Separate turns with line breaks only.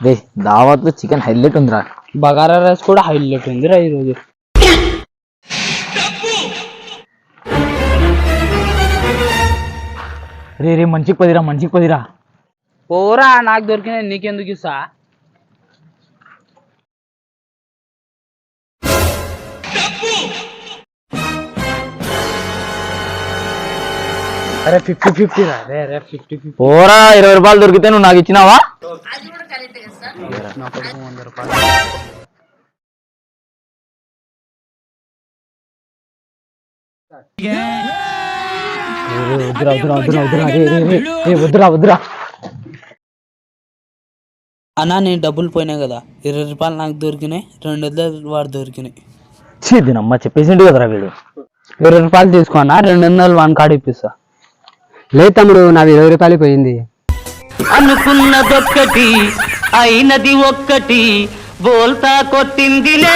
రే దావత్ chicken highlight ఉందిరా.
Bagara rice కూడా హైలైట్ ఉందిరా ఈరోజు.
రే రే మంచికి పదిరా, మంచికి పదిరా.
పోరా, నాకు దొరికిన నీకెందుకు ఇస్తా. అరే 50-50 రా. రే 50-50.
పోరా, 20 రూపాయలు దొరికితే నువ్వు నాకు ఇచ్చినావా?
నా కొడుకు 100 రూపాయలు.
వద్దురా వద్దురా వద్దురా వద్దురా రే రే రే రే వద్దురా వద్దురా.
అన్నా నేను డబ్బులు పోయినాయి కదా, 20 రూపాయలు నాకు దొరికినాయి, 200 వాడు దొరికినాయి.
దీనమ్మ చెప్పేసిండు కదరా వీడు.
20 రూపాయలు తీసుకున్నా, 200 వాన్ కాడ ఇప్పిస్తా.
లేదు తమ్ముడు, నాది 20 రూపాయలు పోయింది.
అనుకున్నదొక్కటి అయినది ఒక్కటి బోల్తా కొట్టిందిలే.